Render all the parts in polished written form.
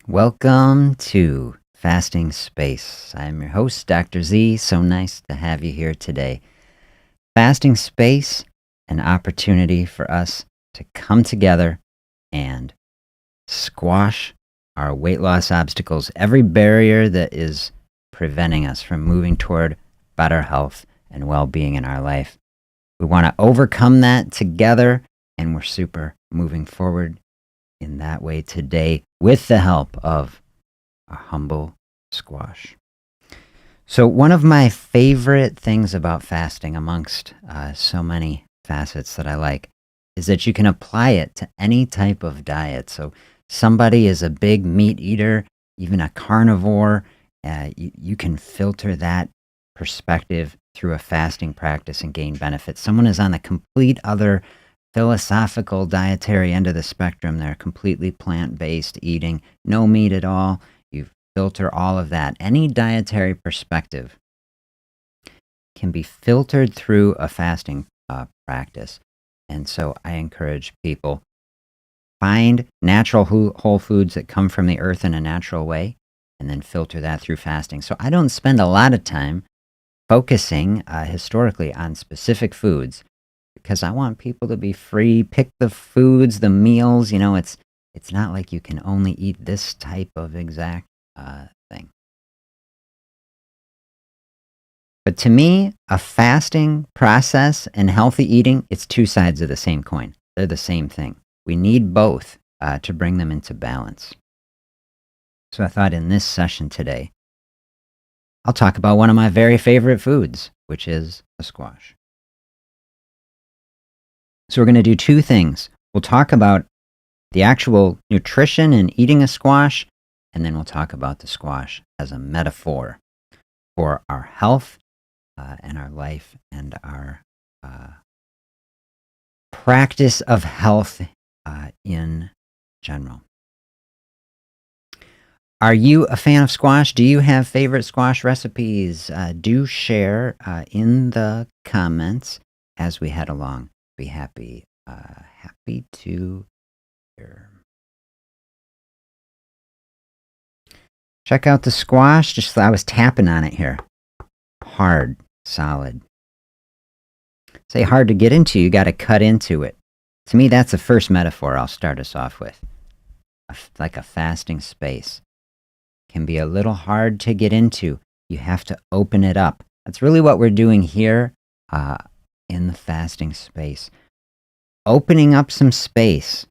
Welcome to Fasting Space. I'm your host, Dr. Z. So nice to have you here today. Fasting Space, an opportunity for us to come together and squash our weight loss obstacles, every barrier that is preventing us from moving toward better health and well-being in our life. We want to overcome that together, and we're super moving forward in that way today with the help of a humble squash. So one of my favorite things about fasting, amongst so many facets that I like, is that you can apply it to any type of diet. So somebody is a big meat eater, even a carnivore, you can filter that perspective through a fasting practice and gain benefits. Someone is on the complete other philosophical dietary end of the spectrum. They're completely plant-based eating, no meat at all. You filter all of that. Any dietary perspective can be filtered through a fasting practice. And so I encourage people, find natural whole foods that come from the earth in a natural way, and then filter that through fasting. So I don't spend a lot of time focusing historically on specific foods, because I want people to be free, pick the foods, the meals. It's not like you can only eat this type of exact thing. But to me, a fasting process and healthy eating, it's two sides of the same coin. They're the same thing. We need both to bring them into balance. So I thought in this session today, I'll talk about one of my very favorite foods, which is a squash. So we're going to do two things. We'll talk about the actual nutrition in eating a squash, and then we'll talk about the squash as a metaphor for our health and our life and our practice of health in general. Are you a fan of squash? Do you have favorite squash recipes? Do share in the comments as we head along. Be happy to hear. Check out the squash. I was tapping on it here. Hard, solid. Say hard to get into, you got to cut into it. To me, that's the first metaphor I'll start us off with. Like a fasting space. Can be a little hard to get into. You have to open it up. That's really what we're doing here in the fasting space. Opening up some space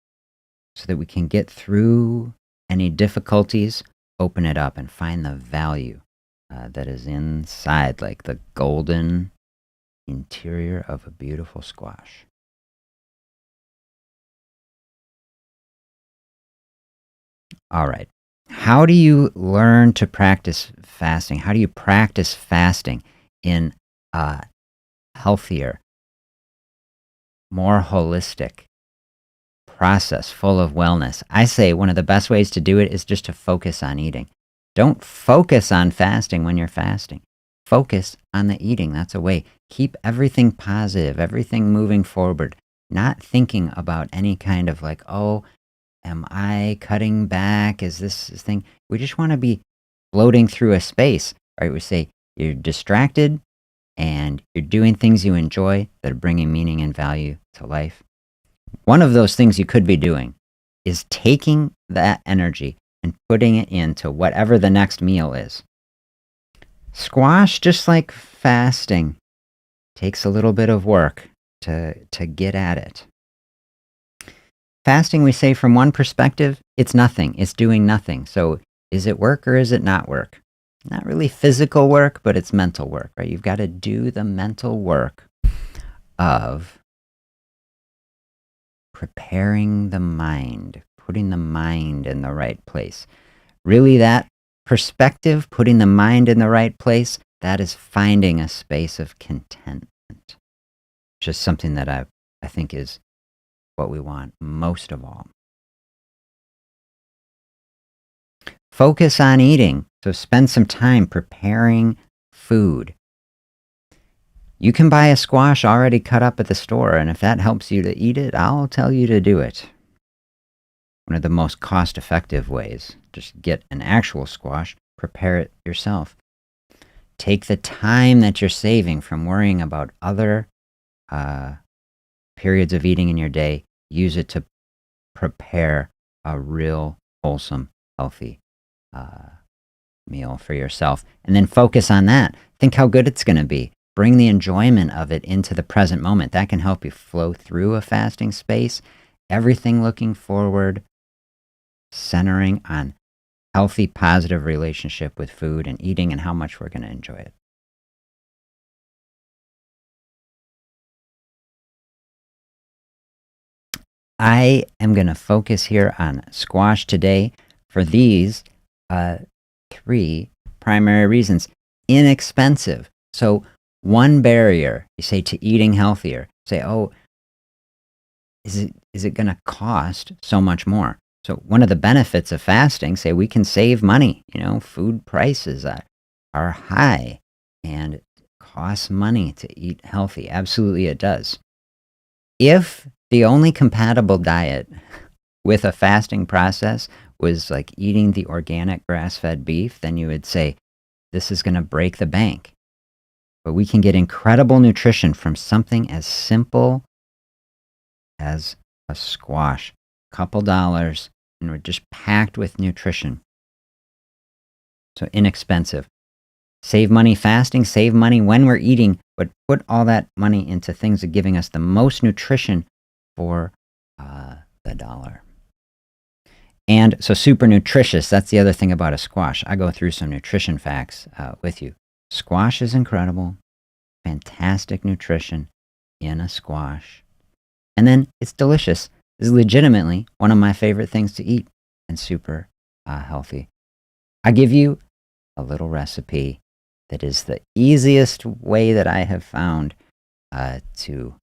so that we can get through any difficulties, open it up and find the value that is inside, like the golden interior of a beautiful squash. All right. How do you learn to practice fasting? How do you practice fasting in a healthier, more holistic process full of wellness? I say one of the best ways to do it is just to focus on eating. Don't focus on fasting when you're fasting. Focus on the eating. That's a way. Keep everything positive, everything moving forward, not thinking about any kind of like, oh, am I cutting back? Is this thing? We just want to be floating through a space, right? We say you're distracted and you're doing things you enjoy that are bringing meaning and value to life. One of those things you could be doing is taking that energy and putting it into whatever the next meal is. Squash, just like fasting, takes a little bit of work to get at it. Fasting, we say from one perspective, it's nothing. It's doing nothing. So is it work or is it not work? Not really physical work, but it's mental work, right? You've got to do the mental work of preparing the mind, putting the mind in the right place. Really, that perspective, putting the mind in the right place, that is finding a space of contentment. Just something that I think is what we want most of all. Focus on eating. So spend some time preparing food. You can buy a squash already cut up at the store, and if that helps you to eat it, I'll tell you to do it. one of the most cost-effective ways. Just get an actual squash, prepare it yourself. Take the time that you're saving from worrying about other periods of eating in your day, use it to prepare a real wholesome, healthy meal for yourself. And then focus on that. Think how good it's going to be. Bring the enjoyment of it into the present moment. That can help you flow through a fasting space. Everything looking forward, centering on healthy, positive relationship with food and eating and how much we're going to enjoy it. I am going to focus here on squash today for these 3 primary reasons. Inexpensive. So one barrier, you say, to eating healthier, say, oh, is it going to cost so much more? So one of the benefits of fasting, say, we can save money. Food prices are high and it costs money to eat healthy. Absolutely it does. If the only compatible diet with a fasting process was like eating the organic grass-fed beef, then you would say, this is going to break the bank. But we can get incredible nutrition from something as simple as a squash. Couple dollars, and we're just packed with nutrition. So inexpensive. Save money fasting, save money when we're eating, but put all that money into things that are giving us the most nutrition for the dollar. And so super nutritious, that's the other thing about a squash. I go through some nutrition facts with you. Squash is incredible. Fantastic nutrition in a squash. And then it's delicious. It's legitimately one of my favorite things to eat and super healthy. I give you a little recipe that is the easiest way that I have found to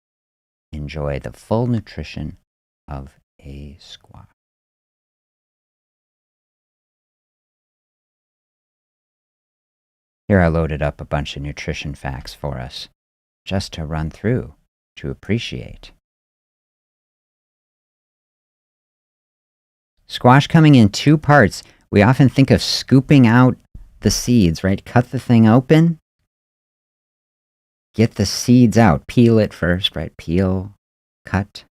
enjoy the full nutrition of a squash. Here I loaded up a bunch of nutrition facts for us, just to run through, to appreciate. Squash coming in 2 parts. We often think of scooping out the seeds, right? Cut the thing open, get the seeds out, peel it first, right? Peel, cut,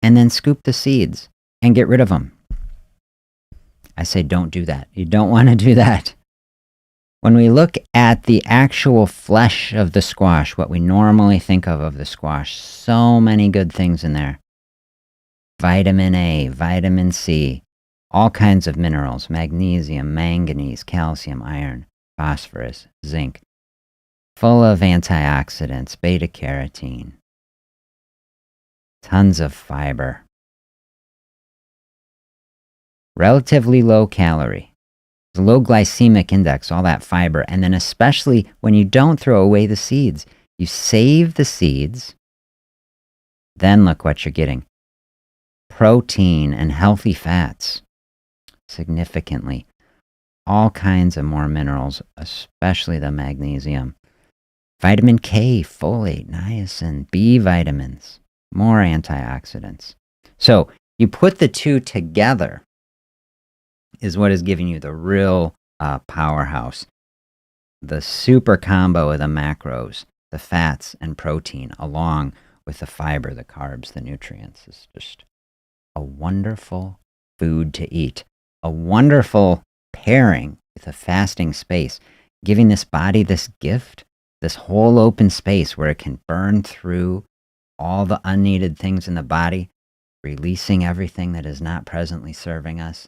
and then scoop the seeds and get rid of them. I say don't do that. You don't want to do that. When we look at the actual flesh of the squash, what we normally think of the squash, so many good things in there. Vitamin A, vitamin C, all kinds of minerals, magnesium, manganese, calcium, iron, phosphorus, zinc, full of antioxidants, beta-carotene, tons of fiber, relatively low calorie, low glycemic index, all that fiber, and then especially when you don't throw away the seeds, you save the seeds, then look what you're getting. Protein and healthy fats, significantly. All kinds of more minerals, especially the magnesium. Vitamin K, folate, niacin, B vitamins, more antioxidants. So you put the 2 together is what is giving you the real powerhouse. The super combo of the macros, the fats and protein, along with the fiber, the carbs, the nutrients, is just a wonderful food to eat. A wonderful pairing with a fasting space, giving this body this gift, this whole open space where it can burn through all the unneeded things in the body, releasing everything that is not presently serving us.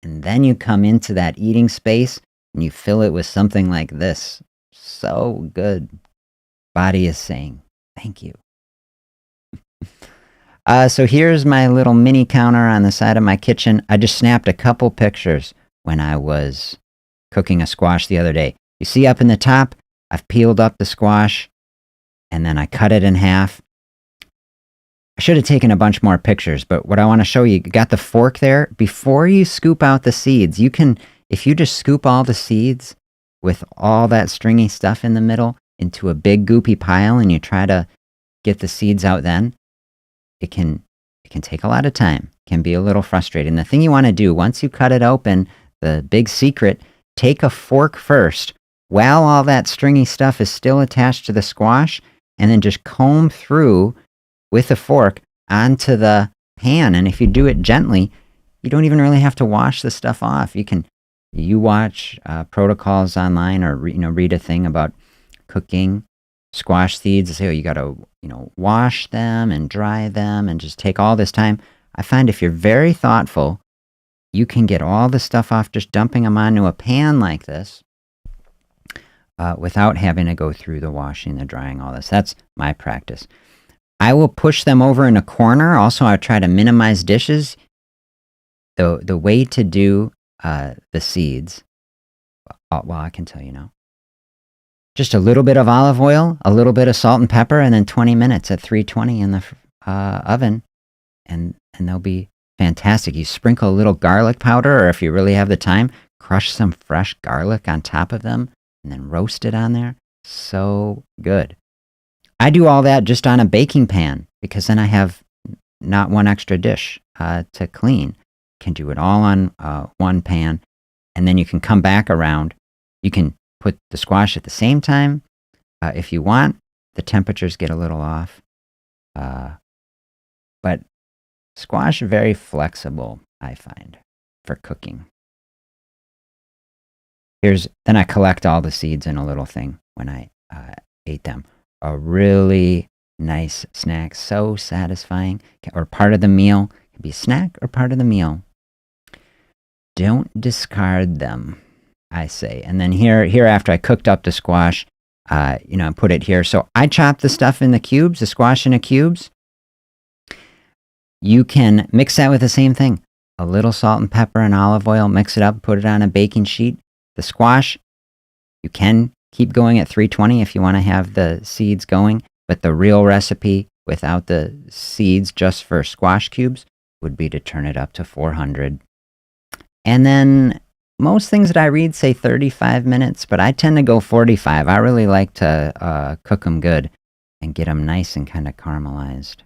And then you come into that eating space and you fill it with something like this. So good. Body is saying, thank you. So here's my little mini counter on the side of my kitchen. I just snapped a couple pictures when I was cooking a squash the other day. You see up in the top, I've peeled up the squash and then I cut it in half. I should have taken a bunch more pictures, but what I want to show you, got the fork there. Before you scoop out the seeds, you can, if you just scoop all the seeds with all that stringy stuff in the middle into a big goopy pile and you try to get the seeds out then, it can It can take a lot of time, can be a little frustrating. The thing you want to do once you cut it open, the big secret, take a fork first while all that stringy stuff is still attached to the squash, and then just comb through with a fork onto the pan. And if you do it gently, you don't even really have to wash the stuff off. You watch protocols online, or read a thing about cooking squash seeds and say, oh, you got to wash them and dry them and just take all this time. I find if you're very thoughtful, you can get all the stuff off just dumping them onto a pan like this without having to go through the washing, the drying, all this. That's my practice. I will push them over in a corner. Also, I try to minimize dishes. The way to do the seeds, well, I can tell you now. Just a little bit of olive oil, a little bit of salt and pepper, and then 20 minutes at 320 in the oven, and they'll be fantastic. You sprinkle a little garlic powder, or if you really have the time, crush some fresh garlic on top of them, and then roast it on there. So good. I do all that just on a baking pan, because then I have not one extra dish to clean. Can do it all on one pan, and then you can come back around. You can put the squash at the same time if you want. The temperatures get a little off, but squash very flexible, I find, for cooking. Then I collect all the seeds in a little thing when I ate them. A really nice snack, so satisfying, or part of the meal. It can be a snack or part of the meal. Don't discard them, I say. And then here after I cooked up the squash, I put it here. So I chop the stuff in the cubes, the squash into cubes. You can mix that with the same thing. A little salt and pepper and olive oil, mix it up, put it on a baking sheet. The squash, you can keep going at 320 if you want to have the seeds going, but the real recipe without the seeds, just for squash cubes, would be to turn it up to 400. And then most things that I read say 35 minutes, but I tend to go 45. I really like to cook them good and get them nice and kind of caramelized.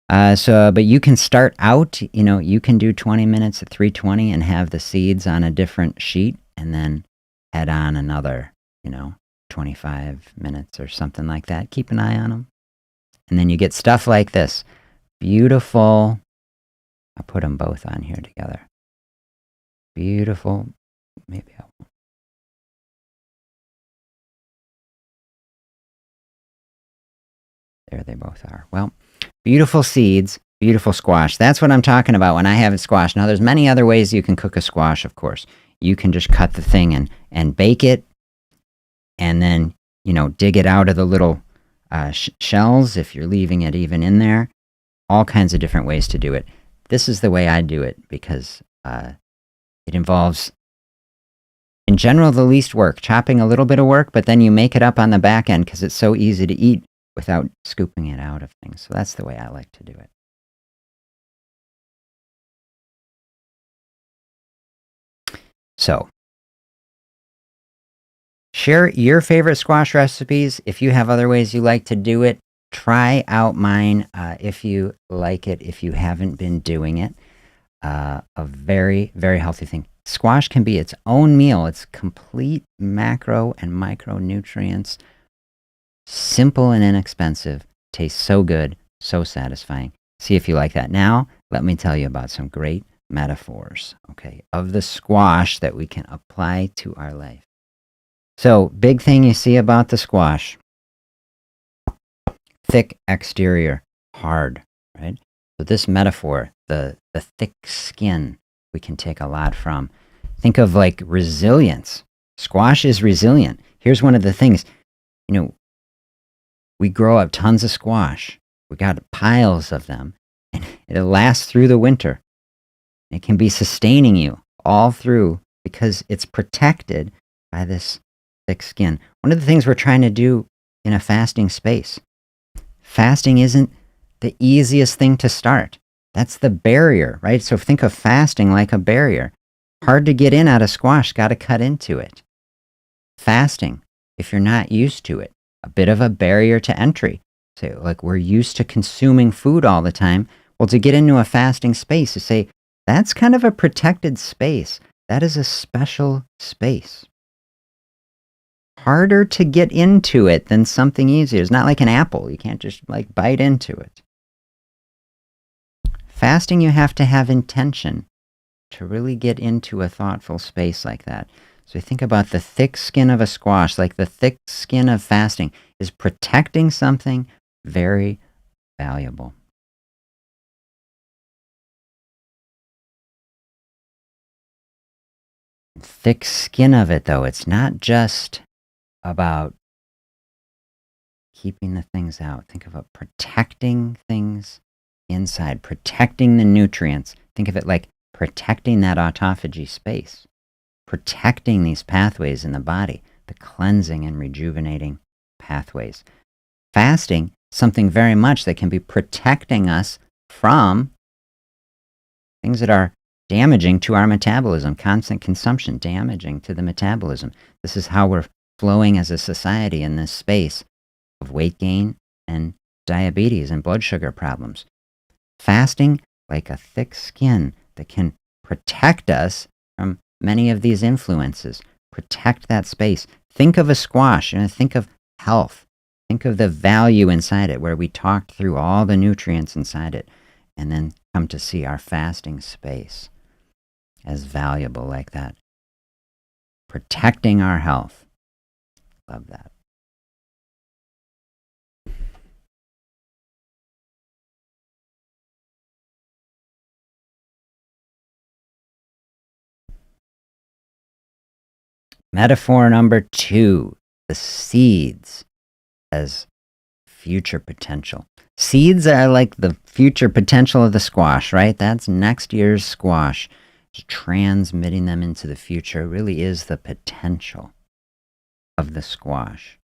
But you can start out, you can do 20 minutes at 320 and have the seeds on a different sheet, and then head on another, 25 minutes or something like that. Keep an eye on them. And then you get stuff like this. Beautiful. I'll put them both on here together. Beautiful. Maybe I won't. There they both are. Well, beautiful seeds, beautiful squash. That's what I'm talking about when I have a squash. Now, there's many other ways you can cook a squash, of course. You can just cut the thing and bake it, and then, dig it out of the little shells if you're leaving it even in there. All kinds of different ways to do it. This is the way I do it because it involves, in general, the least work. Chopping a little bit of work, but then you make it up on the back end because it's so easy to eat without scooping it out of things. So that's the way I like to do it. So, share your favorite squash recipes. If you have other ways you like to do it, try out mine if you like it, if you haven't been doing it. A very, very healthy thing. Squash can be its own meal. It's complete macro and micronutrients. Simple and inexpensive. Tastes so good, so satisfying. See if you like that. Now, let me tell you about some great metaphors, okay, of the squash that we can apply to our life. So, big thing you see about the squash. Thick exterior, hard, right? So this metaphor, the thick skin, we can take a lot from. Think of like resilience. Squash is resilient. Here's one of the things, we grow up tons of squash. We got piles of them, and it'll last through the winter. It can be sustaining you all through because it's protected by this thick skin. One of the things we're trying to do in a fasting space, fasting isn't the easiest thing to start. That's the barrier, right? So think of fasting like a barrier. Hard to get in out of squash, got to cut into it. Fasting, if you're not used to it, a bit of a barrier to entry. So like we're used to consuming food all the time. Well, to get into a fasting space, to say, that's kind of a protected space. That is a special space. Harder to get into it than something easier. It's not like an apple. You can't just like bite into it. Fasting, you have to have intention to really get into a thoughtful space like that. So think about the thick skin of a squash, like the thick skin of fasting is protecting something very valuable. Thick skin of it, though, it's not just about keeping the things out. Think about protecting things inside, protecting the nutrients. Think of it like protecting that autophagy space, protecting these pathways in the body, the cleansing and rejuvenating pathways. Fasting, something very much that can be protecting us from things that are damaging to our metabolism, constant consumption, damaging to the metabolism. This is how we're flowing as a society in this space of weight gain and diabetes and blood sugar problems. Fasting, like a thick skin that can protect us from many of these influences, protect that space. Think of a squash, think of health. Think of the value inside it, where we talked through all the nutrients inside it, and then come to see our fasting space as valuable like that. Protecting our health. Love that. Metaphor number 2, the seeds as future potential. Seeds are like the future potential of the squash, right? That's next year's squash. Transmitting them into the future really is the potential of the squash.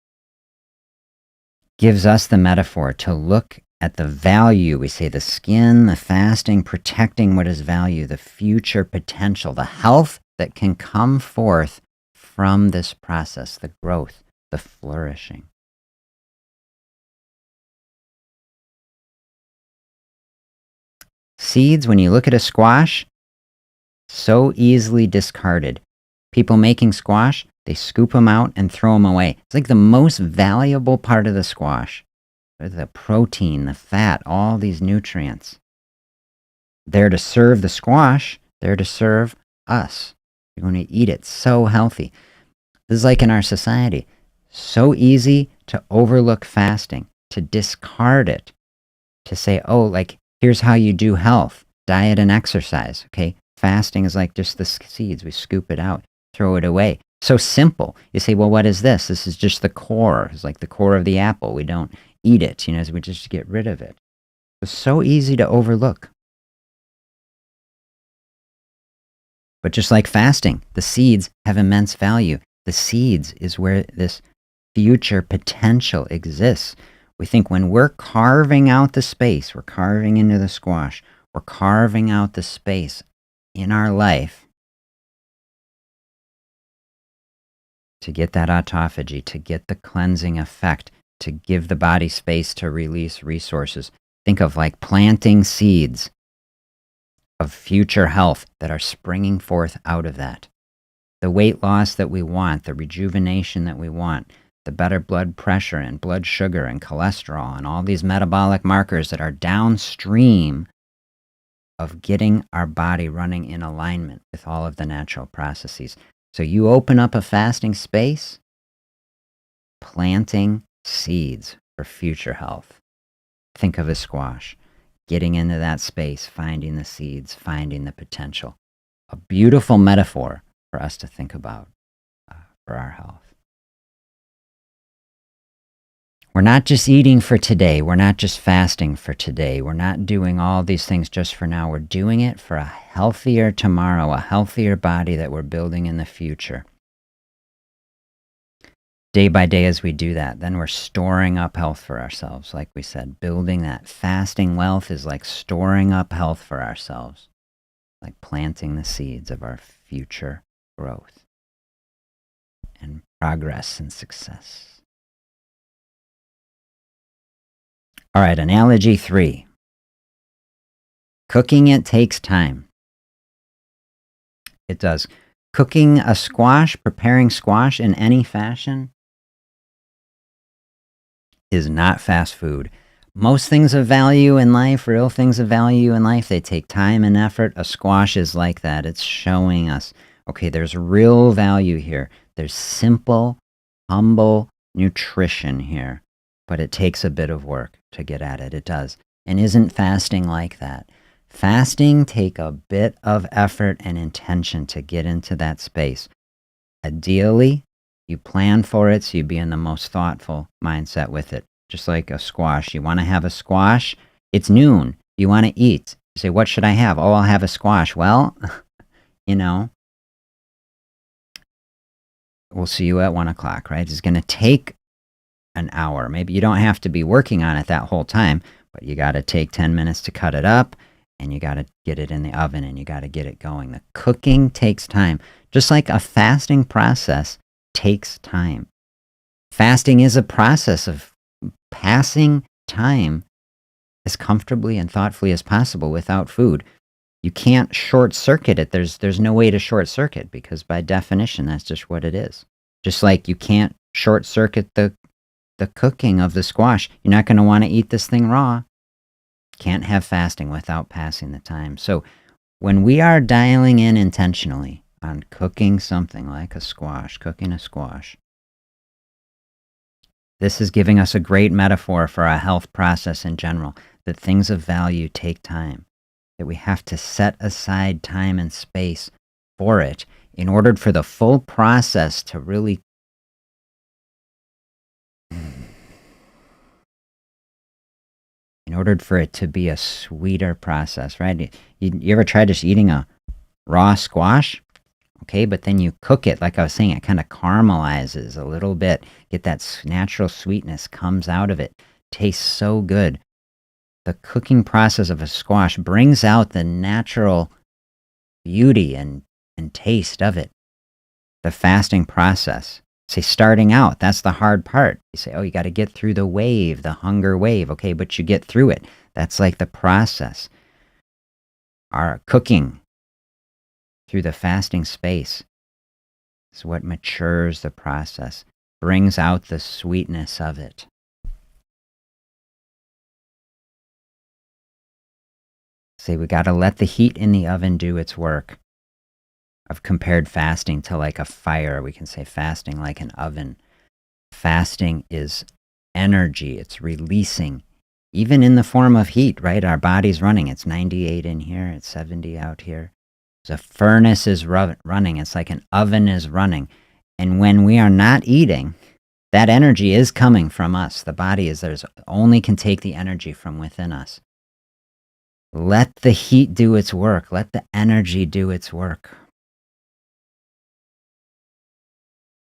Gives us the metaphor to look at the value. We say the skin, the fasting, protecting what is value, the future potential, the health that can come forth from this process, the growth, the flourishing. Seeds, when you look at a squash, so easily discarded. People making squash, they scoop them out and throw them away. It's like the most valuable part of the squash. The protein, the fat, all these nutrients. They're to serve the squash, they're to serve us. You're going to eat it. So healthy. This is like in our society. So easy to overlook fasting, to discard it, to say, oh, like, here's how you do health, diet and exercise, okay? Fasting is like just the seeds. We scoop it out, throw it away. So simple. You say, well, what is this? This is just the core. It's like the core of the apple. We don't eat it, so we just get rid of it. It's so easy to overlook. But just like fasting, the seeds have immense value. The seeds is where this future potential exists. We think when we're carving out the space, we're carving into the squash, we're carving out the space in our life to get that autophagy, to get the cleansing effect, to give the body space to release resources. Think of like planting seeds of future health that are springing forth out of that. The weight loss that we want, the rejuvenation that we want, the better blood pressure and blood sugar and cholesterol and all these metabolic markers that are downstream of getting our body running in alignment with all of the natural processes. So you open up a fasting space, planting seeds for future health. Think of a squash, getting into that space, finding the seeds, finding the potential. A beautiful metaphor for us to think about for our health. We're not just eating for today. We're not just fasting for today. We're not doing all these things just for now. We're doing it for a healthier tomorrow, a healthier body that we're building in the future. Day by day as we do that, then we're storing up health for ourselves. Like we said, building that fasting wealth is like storing up health for ourselves, like planting the seeds of our future growth and progress and success. All right, analogy 3. Cooking it takes time. It does. Cooking a squash, preparing squash in any fashion is not fast food. Most things of value in life, real things of value in life, they take time and effort. A squash is like that. It's showing us, okay, there's real value here. There's simple, humble nutrition here, but it takes a bit of work to get at it. It does. And isn't fasting like that? Fasting take a bit of effort and intention to get into that space. Ideally, you plan for it so you be in the most thoughtful mindset with it. Just like a squash. You want to have a squash? It's noon. You want to eat. You say, what should I have? Oh, I'll have a squash. Well, you know, we'll see you at 1 o'clock, right? It's going to take an hour. Maybe you don't have to be working on it that whole time, but you got to take 10 minutes to cut it up, and you got to get it in the oven, and you got to get it going. The cooking takes time. Just like a fasting process takes time. Fasting is a process of passing time as comfortably and thoughtfully as possible without food. You can't short circuit it. There's no way to short circuit, because by definition that's just what it is. Just like you can't short circuit the cooking of the squash. You're not going to want to eat this thing raw. Can't have fasting without passing the time. So when we are dialing in intentionally on cooking something like a squash, cooking a squash, this is giving us a great metaphor for our health process in general, that things of value take time, that we have to set aside time and space for it in order for the full process to really in order for it to be a sweeter process, right? You ever tried just eating a raw squash? Okay, but then you cook it, like I was saying, it kind of caramelizes a little bit, get that natural sweetness comes out of it. Tastes so good. The cooking process of a squash brings out the natural beauty and taste of it. The fasting process, say starting out, that's the hard part. You say, oh, you got to get through the wave, the hunger wave. Okay, but you get through it. That's like the process. Our cooking through the fasting space is what matures the process, brings out the sweetness of it. Say we got to let the heat in the oven do its work. I've compared fasting to like a fire. We can say fasting like an oven. Fasting is energy. It's releasing, even in the form of heat, right? Our body's running. It's 98 in here. It's 70 out here. The furnace is running. It's like an oven is running. And when we are not eating, that energy is coming from us. The body only can take the energy from within us. Let the heat do its work. Let the energy do its work.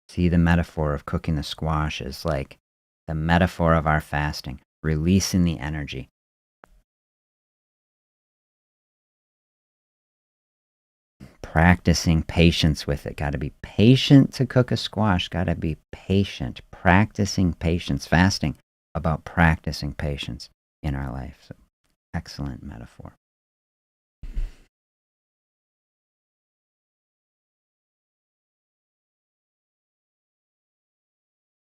See, the metaphor of cooking the squash is like the metaphor of our fasting, releasing the energy. Practicing patience with it. Got to be patient to cook a squash. Got to be patient. Practicing patience. Fasting about practicing patience in our life. So, excellent metaphor.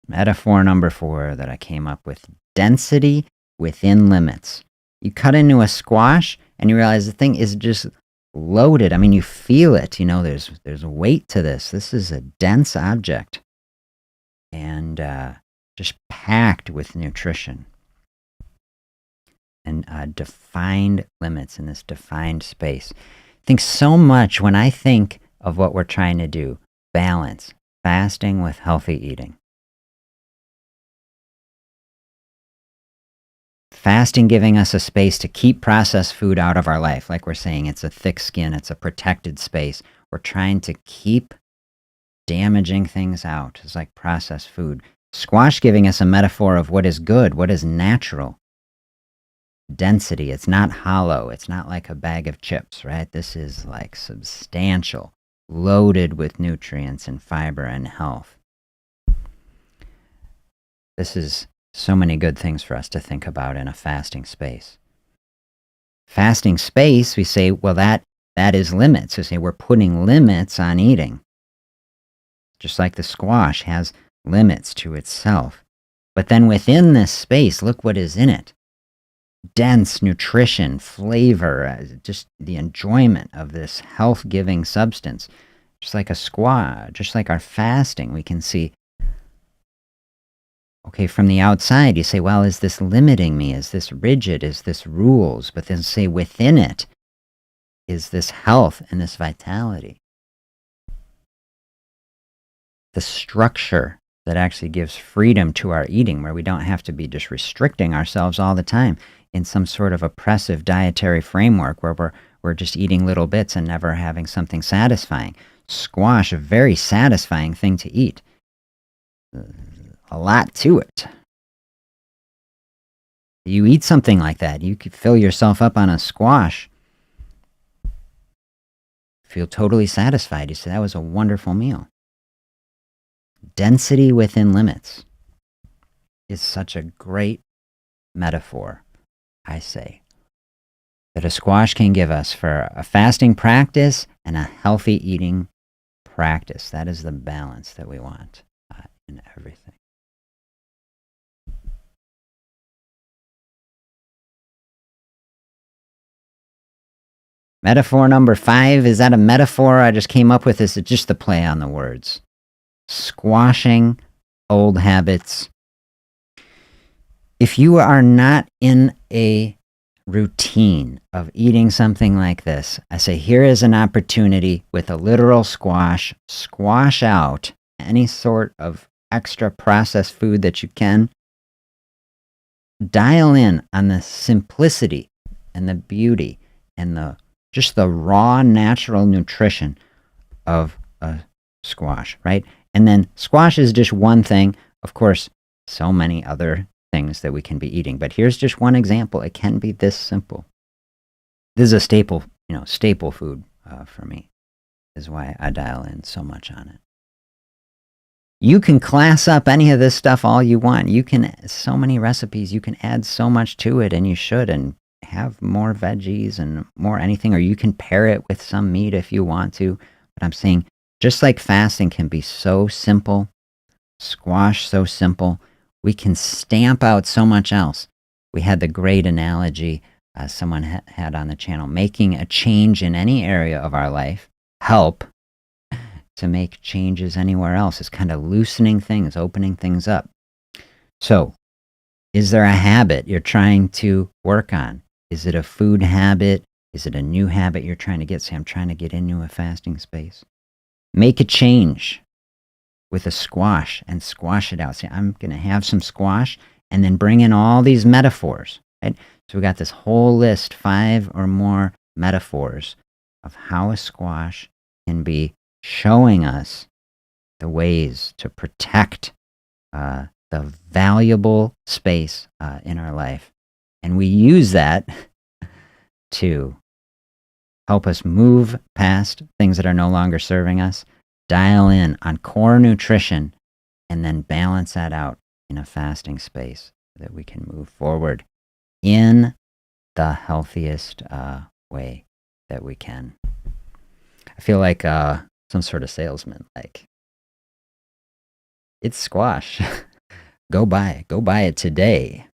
Metaphor number 4 that I came up with: density within limits. You cut into a squash and you realize the thing is just loaded. I mean, you feel it. You know, there's weight to this. This is a dense object, and just packed with nutrition and defined limits in this defined space. I think so much when I think of what we're trying to do: balance, fasting with healthy eating. Fasting giving us a space to keep processed food out of our life. Like we're saying, it's a thick skin, it's a protected space. We're trying to keep damaging things out. It's like processed food. Squash giving us a metaphor of what is good, what is natural. Density, it's not hollow. It's not like a bag of chips, right? This is like substantial, loaded with nutrients and fiber and health. This is so many good things for us to think about in a fasting space. Fasting space, we say, well, that is limits. We say we're putting limits on eating. Just like the squash has limits to itself. But then within this space, look what is in it. Dense nutrition, flavor, just the enjoyment of this health-giving substance. Just like a squash, just like our fasting, we can see, okay, from the outside, you say, well, is this limiting me? Is this rigid? Is this rules? But then say within it is this health and this vitality. The structure that actually gives freedom to our eating, where we don't have to be just restricting ourselves all the time in some sort of oppressive dietary framework where we're just eating little bits and never having something satisfying. Squash, a very satisfying thing to eat. A lot to it. You eat something like that, you could fill yourself up on a squash, feel totally satisfied. You say, that was a wonderful meal. Density within limits is such a great metaphor, I say, that a squash can give us for a fasting practice and a healthy eating practice. That is the balance that we want in everything. Metaphor number 5, is that a metaphor I just came up with? This is just the play on the words. Squashing old habits. If you are not in a routine of eating something like this, I say here is an opportunity with a literal squash. Squash out any sort of extra processed food that you can. Dial in on the simplicity and the beauty and just the raw natural nutrition of a squash, right? And then squash is just one thing. Of course, so many other things that we can be eating. But here's just one example. It can be this simple. This is a staple food for me. Is why I dial in so much on it. You can class up any of this stuff all you want. So many recipes, you can add so much to it, and you should, and have more veggies and more anything, or you can pair it with some meat if you want to. But I'm saying, just like fasting can be so simple, squash so simple, we can stamp out so much else. We had the great analogy someone had on the channel, making a change in any area of our life help to make changes anywhere else. It's kind of loosening things, opening things up. So, is there a habit you're trying to work on? Is it a food habit? Is it a new habit you're trying to get? Say, I'm trying to get into a fasting space. Make a change with a squash and squash it out. Say, I'm going to have some squash, and then bring in all these metaphors. Right? So we got this whole list, 5 or more metaphors of how a squash can be showing us the ways to protect the valuable space in our life. And we use that to help us move past things that are no longer serving us, dial in on core nutrition, and then balance that out in a fasting space so that we can move forward in the healthiest way that we can. I feel like some sort of salesman, like, it's squash. Go buy it today.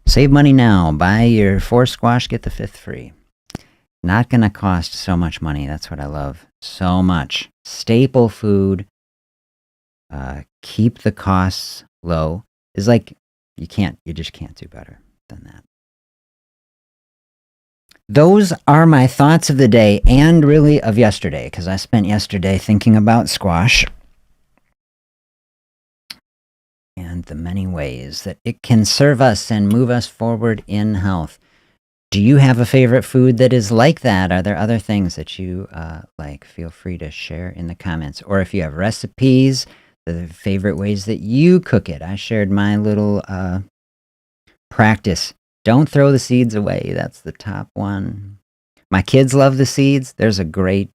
Save money now. Buy your 4 squash, get the 5th free. Not going to cost so much money. That's what I love so much. Staple food. Keep the costs low. It's like you just can't do better than that. Those are my thoughts of the day, and really of yesterday, because I spent yesterday thinking about squash and the many ways that it can serve us and move us forward in health. Do you have a favorite food that is like that? Are there other things that you like? Feel free to share in the comments. Or if you have recipes, the favorite ways that you cook it. I shared my little practice. Don't throw the seeds away. That's the top one. My kids love the seeds. There's a great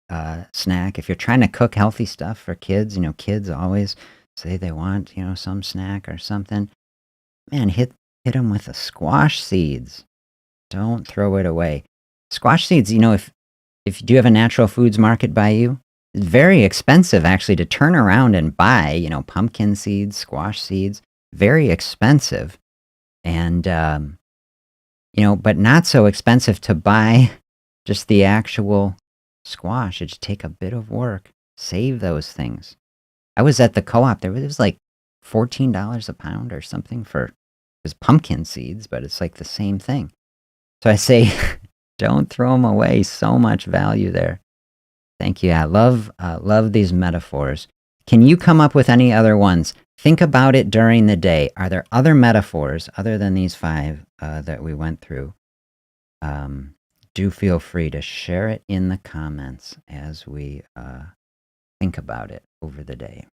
snack. If you're trying to cook healthy stuff for kids, kids always say they want, some snack or something. Man, hit them with the squash seeds. Don't throw it away. Squash seeds, if you do have a natural foods market by you, it's very expensive actually to turn around and buy, pumpkin seeds, squash seeds, very expensive. And, but not so expensive to buy just the actual squash. It just take a bit of work. Save those things. I was at the co-op. There was like $14 a pound or something for his pumpkin seeds, but it's like the same thing. So I say, don't throw them away. So much value there. Thank you. I love these metaphors. Can you come up with any other ones? Think about it during the day. Are there other metaphors other than these 5 that we went through? Do feel free to share it in the comments as we think about it over the day.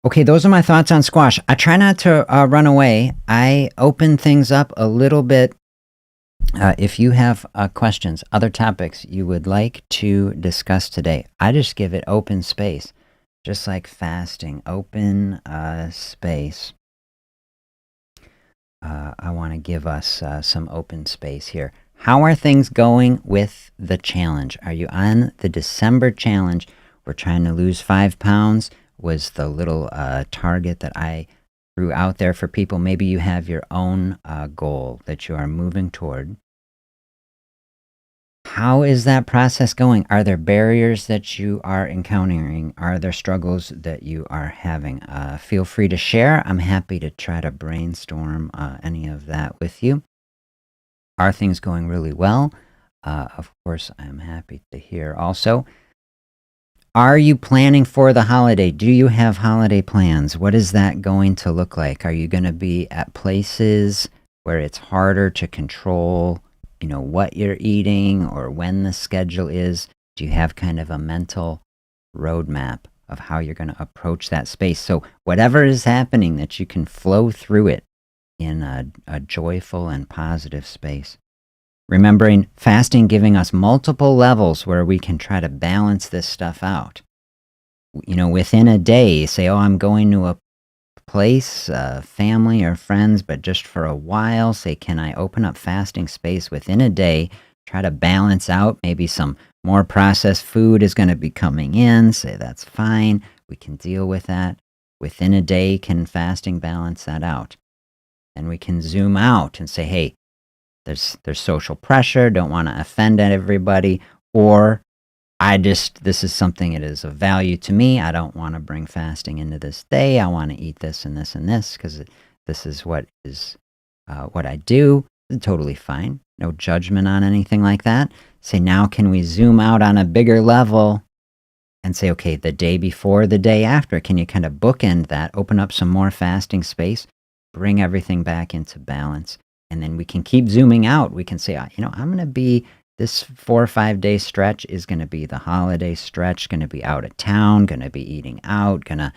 Okay, those are my thoughts on squash. I try not to run away. I open things up a little bit. If you have questions, other topics you would like to discuss today, I just give it open space, just like fasting, open space. I want to give us some open space here. How are things going with the challenge? Are you on the December challenge? We're trying to lose 5 pounds. Was the little target that I threw out there for people. Maybe you have your own goal that you are moving toward. How is that process going? Are there barriers that you are encountering? Are there struggles that you are having? Feel free to share. I'm happy to try to brainstorm any of that with you. Are things going really well? Of course, I'm happy to hear also. Are you planning for the holiday? Do you have holiday plans? What is that going to look like? Are you going to be at places where it's harder to control, what you're eating or when the schedule is? Do you have kind of a mental roadmap of how you're going to approach that space? So whatever is happening, that you can flow through it in a joyful and positive space. Remembering fasting giving us multiple levels where we can try to balance this stuff out. Within a day, say, I'm going to a place, family or friends, but just for a while, say, can I open up fasting space within a day, try to balance out, maybe some more processed food is going to be coming in, say that's fine, we can deal with that. Within a day, can fasting balance that out? And we can zoom out and say, hey, there's social pressure, don't want to offend everybody, or this is something that is of value to me. I don't want to bring fasting into this day. I want to eat this and this and this because this is what I do. Totally fine. No judgment on anything like that. Say, now can we zoom out on a bigger level and say, okay, the day before, the day after, can you kind of bookend that, open up some more fasting space, bring everything back into balance? And then we can keep zooming out. We can say, I'm going to be, this 4 or 5 day stretch is going to be the holiday stretch, going to be out of town, going to be eating out, going to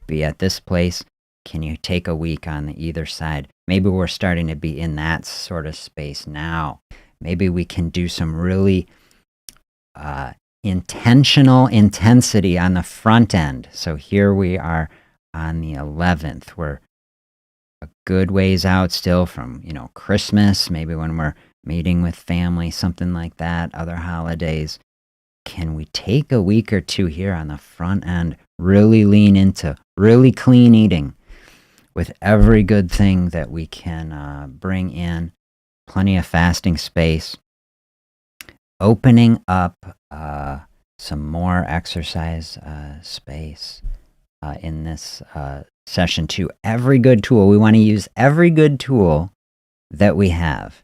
be at this place. Can you take a week on the either side? Maybe we're starting to be in that sort of space now. Maybe we can do some really intentional intensity on the front end. So here we are on the 11th. We're a good ways out still from, Christmas, maybe when we're meeting with family, something like that, other holidays. Can we take a week or 2 here on the front end, really lean into really clean eating with every good thing that we can bring in, plenty of fasting space, opening up some more exercise space in this session 2. Every good tool, we want to use every good tool that we have.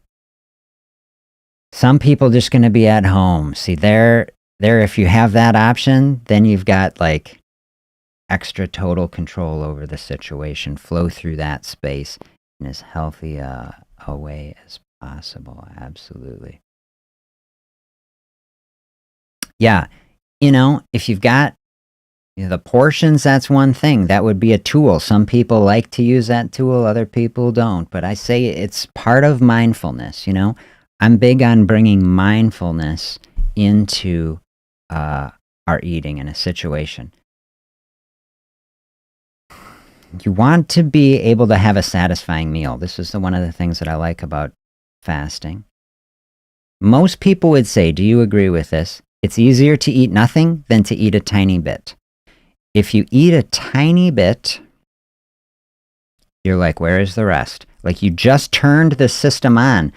Some people just going to be at home. See, there, if you have that option, then you've got like extra total control over the situation. Flow through that space in as healthy a way as possible. Absolutely. Yeah. If you've got the portions, that's one thing. That would be a tool. Some people like to use that tool, other people don't. But I say it's part of mindfulness, I'm big on bringing mindfulness into our eating in a situation. you want to be able to have a satisfying meal. This is one of the things that I like about fasting. Most people would say, do you agree with this? It's easier to eat nothing than to eat a tiny bit. If you eat a tiny bit, you're like, where is the rest? Like you just turned the system on.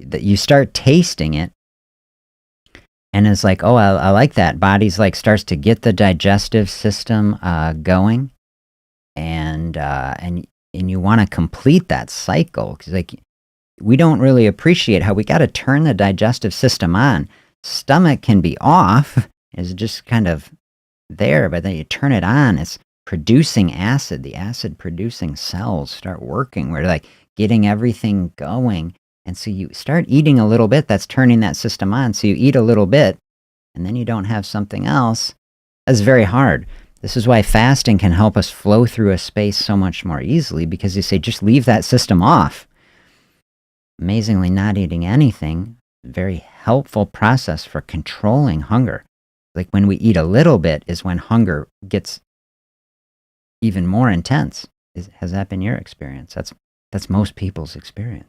That you start tasting it, and it's like, oh, I like that. Body's like starts to get the digestive system going, and you want to complete that cycle because like we don't really appreciate how we got to turn the digestive system on. Stomach can be off, is just kind of there, but then you turn it on, it's producing acid. The acid producing cells start working. We're like getting everything going. And so you start eating a little bit, that's turning that system on. So you eat a little bit, and then you don't have something else. That's very hard. This is why fasting can help us flow through a space so much more easily, because you say, just leave that system off. Amazingly, not eating anything, very helpful process for controlling hunger. Like when we eat a little bit is when hunger gets even more intense. Has that been your experience? That's most people's experience.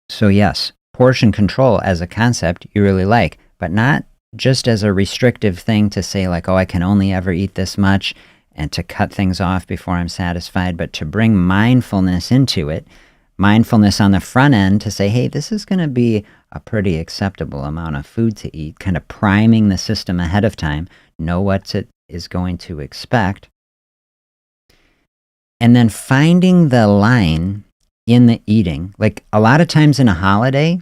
So yes, portion control as a concept you really like, but not just as a restrictive thing to say like, oh, I can only ever eat this much and to cut things off before I'm satisfied, but to bring mindfulness into it, mindfulness on the front end to say, hey, this is going to be a pretty acceptable amount of food to eat, kind of priming the system ahead of time, know what it is going to expect, and then finding the line in the eating. Like a lot of times in a holiday,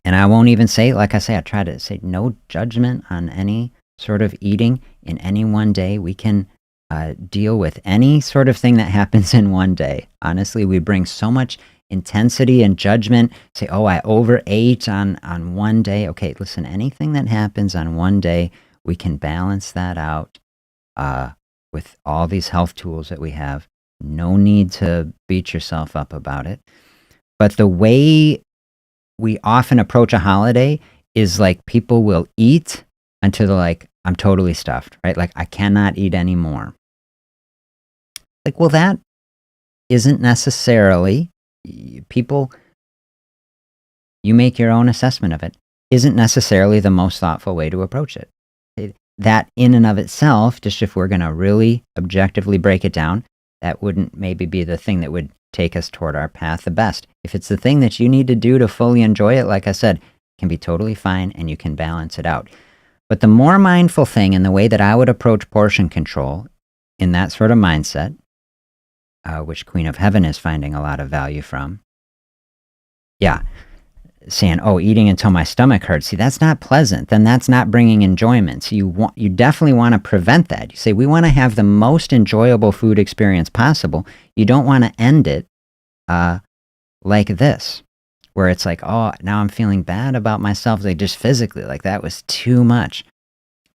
and I won't even say, like I say, I try to say no judgment on any sort of eating in any one day. We can deal with any sort of thing that happens in one day. Honestly, we bring so much intensity and judgment, say, oh, I overate on one day. Okay, listen, anything that happens on one day, we can balance that out with all these health tools that we have. No need to beat yourself up about it. But the way we often approach a holiday is like people will eat until they're like, I'm totally stuffed, right? Like I cannot eat anymore. Like, well, that isn't necessarily, people, you make your own assessment of it, isn't necessarily the most thoughtful way to approach it. That in and of itself, just if we're going to really objectively break it down, that wouldn't maybe be the thing that would take us toward our path the best. If it's the thing that you need to do to fully enjoy it, like I said, it can be totally fine and you can balance it out. But the more mindful thing and the way that I would approach portion control in that sort of mindset, which Queen of Heaven is finding a lot of value from, saying, oh, eating until my stomach hurts. See, that's not pleasant. Then that's not bringing enjoyment. So you definitely want to prevent that. You say, we want to have the most enjoyable food experience possible. You don't want to end it like this, where it's like, oh, now I'm feeling bad about myself, like just physically, like that was too much.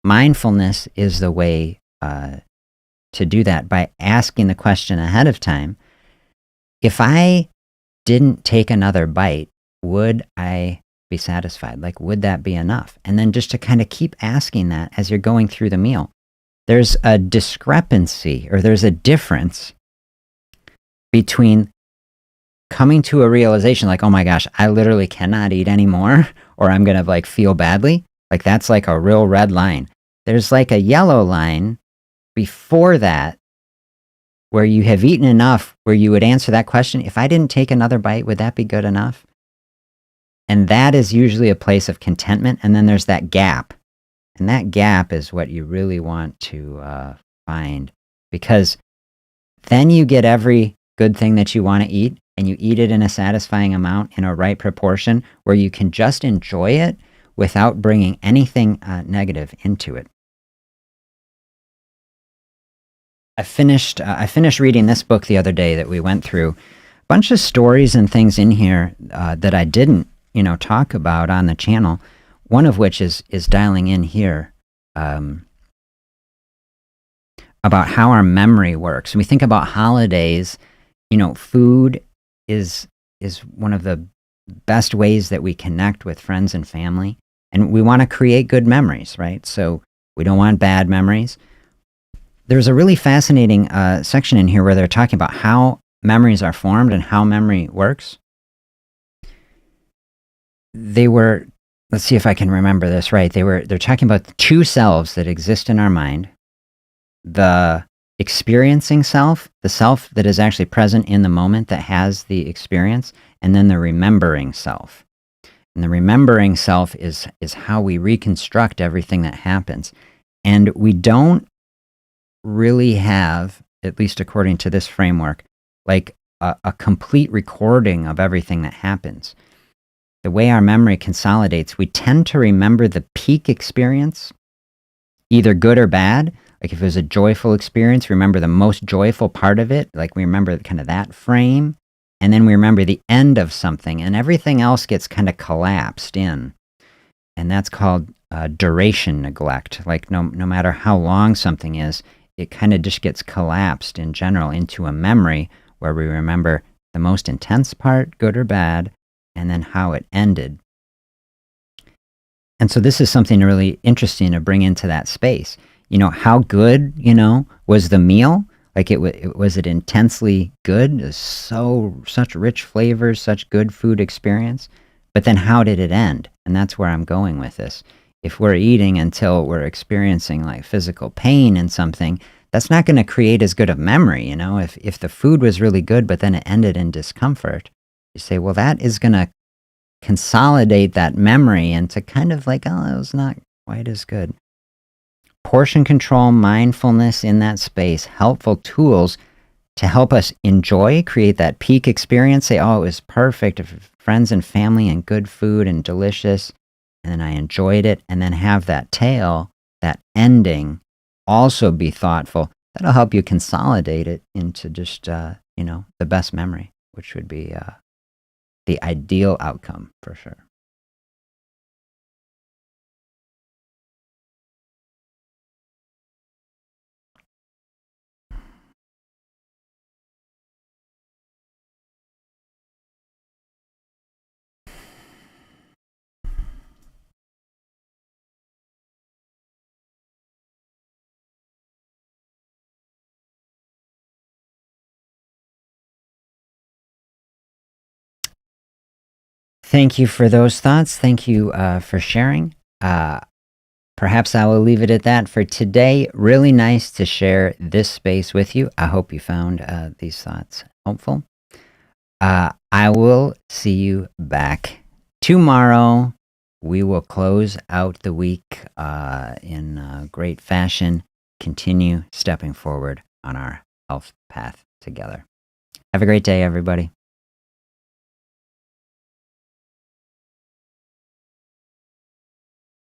Mindfulness is the way to do that by asking the question ahead of time. If I didn't take another bite, would I be satisfied? Like, would that be enough? And then just to kind of keep asking that as you're going through the meal. There's a discrepancy, or there's a difference between coming to a realization like, oh my gosh, I literally cannot eat anymore, or I'm going to like feel badly. Like that's like a real red line. There's like a yellow line before that where you have eaten enough where you would answer that question. If I didn't take another bite, would that be good enough? And that is usually a place of contentment. And then there's that gap. And that gap is what you really want to find, because then you get every good thing that you want to eat, and you eat it in a satisfying amount in a right proportion where you can just enjoy it without bringing anything negative into it. I finished reading this book the other day that we went through. A bunch of stories and things in here that I didn't talk about on the channel, one of which is dialing in here about how our memory works. When we think about holidays, food is one of the best ways that we connect with friends and family, and we want to create good memories, right? So we don't want bad memories. there's a really fascinating section in here where they're talking about how memories are formed and how memory works. Let's see if I can remember this right. They're talking about the two selves that exist in our mind. The experiencing self, the self that is actually present in the moment that has the experience, and then the remembering self. And the remembering self is how we reconstruct everything that happens. And we don't really have, at least according to this framework, like a complete recording of everything that happens. The way our memory consolidates, we tend to remember the peak experience, either good or bad. Like if it was a joyful experience, remember the most joyful part of it. Like we remember kind of that frame. And then we remember the end of something, and everything else gets kind of collapsed in. And that's called duration neglect. Like no matter how long something is, it kind of just gets collapsed in general into a memory where we remember the most intense part, good or bad, and then how it ended. And so this is something really interesting to bring into that space. How good, was the meal? Like was it intensely good? It was such rich flavors, such good food experience. But then how did it end? And that's where I'm going with this. If we're eating until we're experiencing like physical pain in something, that's not going to create as good of memory. If the food was really good, but then it ended in discomfort, you say, well, that is going to consolidate that memory into kind of like, oh, it was not quite as good. Portion control, mindfulness in that space, helpful tools to help us enjoy, create that peak experience, say, oh, it was perfect, friends and family and good food and delicious, and then I enjoyed it, and then have that tail, that ending, also be thoughtful. That'll help you consolidate it into just, the best memory, which would be the ideal outcome for sure. Thank you for those thoughts. Thank you for sharing. Perhaps I will leave it at that for today. Really nice to share this space with you. I hope you found these thoughts helpful. I will see you back tomorrow. We will close out the week in great fashion, continue stepping forward on our health path together. Have a great day, everybody.